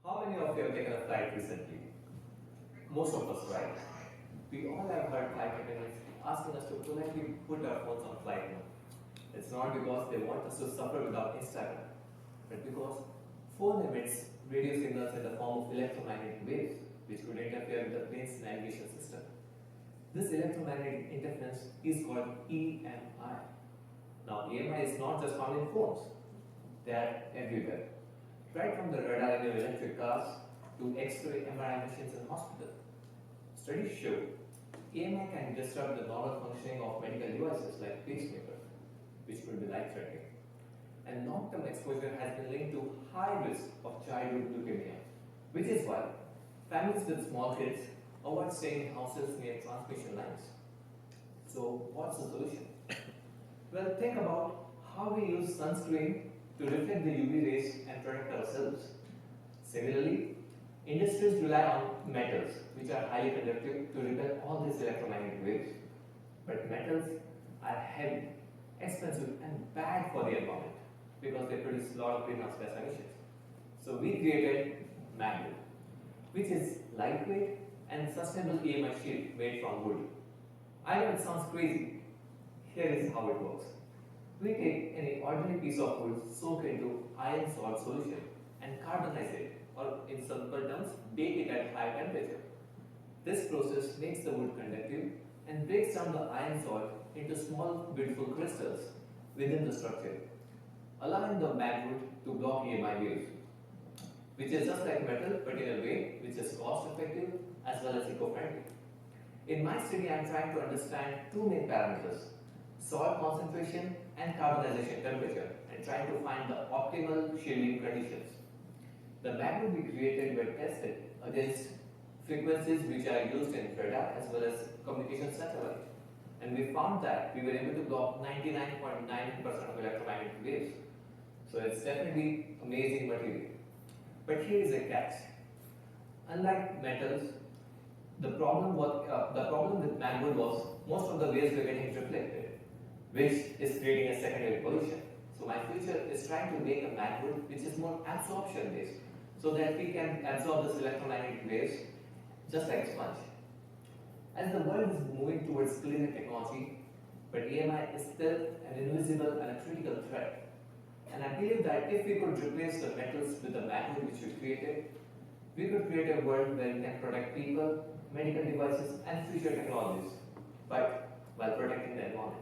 How many of you have taken a flight recently? Most of us, right? We all have heard flight attendants asking us to politely put our phones on flight mode. It's not because they want us to suffer without Instagram, but because phone emits radio signals in the form of electromagnetic waves, which could interfere with the plane's navigation system. This electromagnetic interference is called EMI. Now, EMI is not just found in phones, they are everywhere. Right from the radar in your electric cars to X-ray MRI machines in hospitals. Studies show EMI can disrupt the normal functioning of medical devices like pacemakers, which could be life-threatening. And long-term exposure has been linked to high risk of childhood leukemia, which is why families with small kids avoid staying in houses near transmission lines. So, what's the solution? Well, think about how we use sunscreen to reflect the UV rays and protect ourselves. Similarly, industries rely on metals, which are highly conductive to repel all these electromagnetic waves. But metals are heavy, expensive, and bad for the environment because they produce a lot of greenhouse gas emissions. So we created Magwood, which is lightweight and sustainable EMI shield made from wood. I know it sounds crazy. Here is how it works. We take any ordinary piece of wood, soak it into iron salt solution and carbonize it, or in simple terms, bake it at high temperature. This process makes the wood conductive and breaks down the iron salt into small beautiful crystals within the structure, allowing the magwood to block EMI waves, which is just like metal but in a way which is cost effective as well as eco-friendly. In my study, I am trying to understand two main parameters: salt concentration and carbonization temperature, and trying to find the optimal shielding conditions. The magwood we created were tested against frequencies which are used in radar as well as communication satellite. And we found that we were able to block 99.9% of electromagnetic waves. So it's definitely amazing material. But here is a catch. Unlike metals, the problem with magwood was most of the waves were getting reflected, which is creating a secondary pollution. So my future is trying to make a magwood which is more absorption based, so that we can absorb this electromagnetic waves just like a sponge. As the world is moving towards cleaner technology, but EMI is still an invisible and a critical threat. And I believe that if we could replace the metals with the magwood which we created, we could create a world where we can protect people, medical devices, and future technologies, but while protecting the environment.